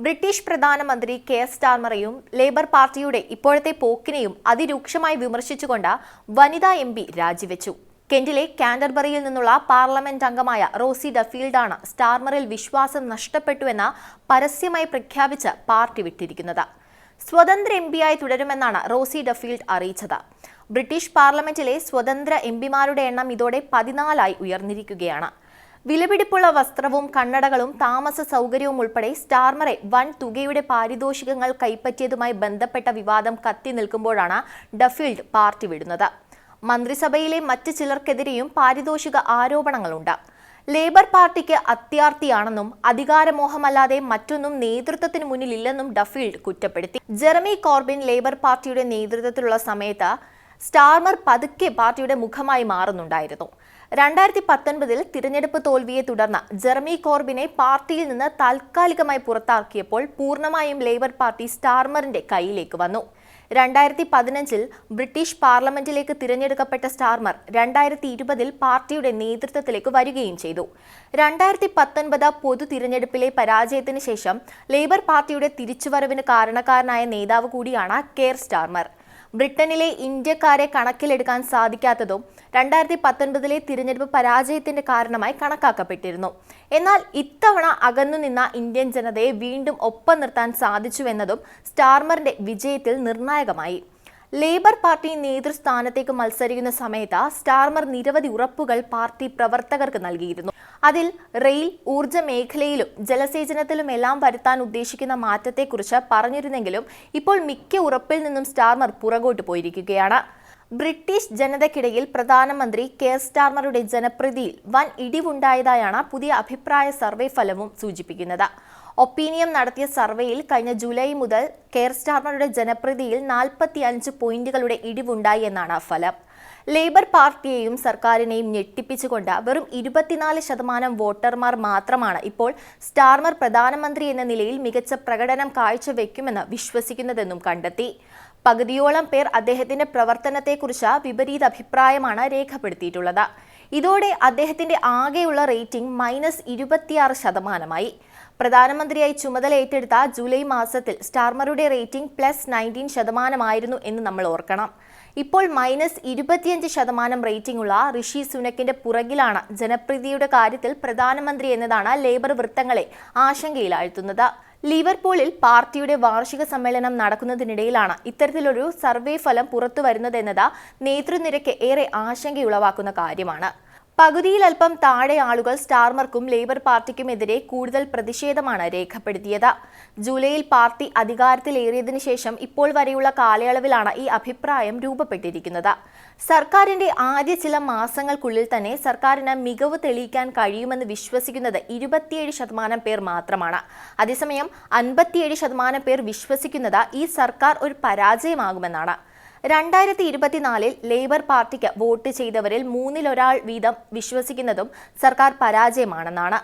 British പ്രധാനമന്ത്രി care സ്റ്റാർമറെയും labour പാർട്ടിയുടെ ഇപ്പോഴത്തെ പോക്കിനെയും അതിരൂക്ഷമായി വിമർശിച്ചുകൊണ്ട് വനിതാ എംപി രാജിവെച്ചു. കെന്റിലെ കാൻഡർബറിയിൽ നിന്നുള്ള പാർലമെന്റ് അംഗമായ റോസി ഡഫീൽഡാണ് സ്റ്റാർമറിൽ വിശ്വാസം നഷ്ടപ്പെട്ടുവെന്ന് പരസ്യമായി പ്രഖ്യാപിച്ച് പാർട്ടി വിട്ടിരിക്കുന്നത്. സ്വതന്ത്ര എംപിയായി തുടരുമെന്നാണ് റോസി ഡഫീൽഡ് അറിയിച്ചത്. ബ്രിട്ടീഷ് പാർലമെന്റിലെ സ്വതന്ത്ര എംപിമാരുടെ എണ്ണം ഇതോടെ 14 ഉയർന്നിരിക്കുകയാണ്. വിലപിടിപ്പുള്ള വസ്ത്രവും കണ്ണടകളും താമസ സൗകര്യവും ഉൾപ്പെടെ സ്റ്റാർമറെ വൻ തുകയുടെ പാരിതോഷികങ്ങൾ കൈപ്പറ്റിയതുമായി ബന്ധപ്പെട്ട വിവാദം കത്തി നിൽക്കുമ്പോഴാണ് ഡഫീൽഡ് പാർട്ടി വിടുന്നത്. മന്ത്രിസഭയിലെ മറ്റ് ചിലർക്കെതിരെയും പാരിതോഷിക ആരോപണങ്ങളുണ്ട്. ലേബർ പാർട്ടിക്ക് അത്യാർത്തിയാണെന്നും അധികാരമോഹമല്ലാതെ മറ്റൊന്നും നേതൃത്വത്തിന് മുന്നിലില്ലെന്നും ഡഫീൽഡ് കുറ്റപ്പെടുത്തി. ജെറമി കോർബിൻ ലേബർ പാർട്ടിയുടെ നേതൃത്വത്തിലുള്ള സമയത്ത് സ്റ്റാർമർ പതുക്കെ പാർട്ടിയുടെ മുഖമായി മാറുന്നുണ്ടായിരുന്നു. 2019 തിരഞ്ഞെടുപ്പ് തോൽവിയെ തുടർന്ന് ജെറമി കോർബിനെ പാർട്ടിയിൽ നിന്ന് താൽക്കാലികമായി പുറത്താക്കിയപ്പോൾ പൂർണ്ണമായും ലേബർ പാർട്ടി സ്റ്റാർമറിന്റെ കയ്യിലേക്ക് വന്നു. 2015 ബ്രിട്ടീഷ് പാർലമെന്റിലേക്ക് തിരഞ്ഞെടുക്കപ്പെട്ട സ്റ്റാർമർ 2020 പാർട്ടിയുടെ നേതൃത്വത്തിലേക്ക് വരികയും ചെയ്തു. 2019 പൊതു തിരഞ്ഞെടുപ്പിലെ പരാജയത്തിന് ശേഷം ലേബർ പാർട്ടിയുടെ തിരിച്ചുവരവിന് കാരണക്കാരനായ നേതാവ് കൂടിയാണ് കെയർ സ്റ്റാർമർ. ബ്രിട്ടനിലെ ഇന്ത്യക്കാരെ കണക്കിലെടുക്കാൻ സാധിക്കാത്തതും 2019 തിരഞ്ഞെടുപ്പ് പരാജയത്തിന്റെ കാരണമായി കണക്കാക്കപ്പെട്ടിരുന്നു. എന്നാൽ ഇത്തവണ അകന്നുനിന്ന ഇന്ത്യൻ ജനതയെ വീണ്ടും ഒപ്പം നിർത്താൻ സാധിച്ചുവെന്നതും സ്റ്റാർമറിന്റെ വിജയത്തിൽ നിർണായകമായി. ലേബർ പാർട്ടി നേതൃസ്ഥാനത്തേക്ക് മത്സരിക്കുന്ന സമയത്ത് സ്റ്റാർമർ നിരവധി ഉറപ്പുകൾ പാർട്ടി പ്രവർത്തകർക്ക് നൽകിയിരുന്നു. അതിൽ റെയിൽ, ഊർജ്ജ മേഖലയിലും ജലസേചനത്തിലുമെല്ലാം വരുത്താൻ ഉദ്ദേശിക്കുന്ന മാറ്റത്തെക്കുറിച്ച് പറഞ്ഞിരുന്നെങ്കിലും ഇപ്പോൾ മിക്ക ഉറപ്പിൽ നിന്നും സ്റ്റാർമർ പുറകോട്ട് പോയിരിക്കുകയാണ്. ബ്രിട്ടീഷ് ജനതയ്ക്കിടയിൽ പ്രധാനമന്ത്രി കെയർ സ്റ്റാർമറുടെ ജനപ്രീതിയിൽ വൻ ഇടിവുണ്ടായതായാണ് പുതിയ അഭിപ്രായ സർവേ ഫലവും സൂചിപ്പിക്കുന്നത്. ഒപ്പീനിയൻ നടത്തിയ സർവേയിൽ കഴിഞ്ഞ ജൂലൈ മുതൽ കെയർ സ്റ്റാർമറുടെ ജനപ്രീതിയിൽ 45 പോയിന്റുകളുടെ ഇടിവുണ്ടായി എന്നാണ് ഫലം. ലേബർ പാർട്ടിയെയും സർക്കാരിനെയും ഞെട്ടിപ്പിച്ചുകൊണ്ട് വെറും 24% വോട്ടർമാർ മാത്രമാണ് ഇപ്പോൾ സ്റ്റാർമർ പ്രധാനമന്ത്രി എന്ന നിലയിൽ മികച്ച പ്രകടനം കാഴ്ചവെക്കുമെന്ന് വിശ്വസിക്കുന്നതെന്നും കണ്ടെത്തി. പകുതിയോളം പേർ അദ്ദേഹത്തിന്റെ പ്രവർത്തനത്തെക്കുറിച്ച് വിപരീത അഭിപ്രായമാണ് രേഖപ്പെടുത്തിയിട്ടുള്ളത്. ഇതോടെ അദ്ദേഹത്തിന്റെ ആകെയുള്ള റേറ്റിംഗ് -26%. പ്രധാനമന്ത്രിയായി ചുമതല ഏറ്റെടുത്ത ജൂലൈ മാസത്തിൽ സ്റ്റാർമറുടെ റേറ്റിംഗ് +19% എന്ന് നമ്മൾ ഓർക്കണം. ഇപ്പോൾ -25% റേറ്റിംഗ് ഉള്ള ഋഷി സുനക്കിന്റെ പുറകിലാണ് ജനപ്രീതിയുടെ കാര്യത്തിൽ പ്രധാനമന്ത്രി എന്നതാണ് ലേബർ വൃത്തങ്ങളെ ആശങ്കയിലാഴ്ത്തുന്നത്. ലിവർപൂളിൽ പാർട്ടിയുടെ വാർഷിക സമ്മേളനം നടക്കുന്നതിനിടയിലാണ് ഇത്തരത്തിലൊരു സർവേ ഫലം പുറത്തുവരുന്നതെന്നത് നേതൃനിരക്ക് ഏറെ ആശങ്കയുളവാക്കുന്ന കാര്യമാണ്. പകുതിയിൽ അല്പം താഴെ ആളുകൾ സ്റ്റാർമർക്കും ലേബർ പാർട്ടിക്കുമെതിരെ കൂടുതൽ പ്രതിഷേധമാണ് രേഖപ്പെടുത്തിയത്. ജൂലൈയിൽ പാർട്ടി അധികാരത്തിലേറിയതിനു ശേഷം ഇപ്പോൾ വരെയുള്ള കാലയളവിലാണ് ഈ അഭിപ്രായം രൂപപ്പെട്ടിരിക്കുന്നത്. സർക്കാരിന്റെ ആദ്യ ചില മാസങ്ങൾക്കുള്ളിൽ തന്നെ സർക്കാരിന് മികവ് തെളിയിക്കാൻ കഴിയുമെന്ന് വിശ്വസിക്കുന്നത് 27% പേർ മാത്രമാണ്. അതേസമയം 57% പേർ വിശ്വസിക്കുന്നത് ഈ സർക്കാർ ഒരു പരാജയമാകുമെന്നാണ്. 2024 ലേബർ പാർട്ടിക്ക് വോട്ട് ചെയ്തവരിൽ 1/3 വീതം വിശ്വസിക്കുന്നതും സർക്കാർ പരാജയമാണെന്നാണ്.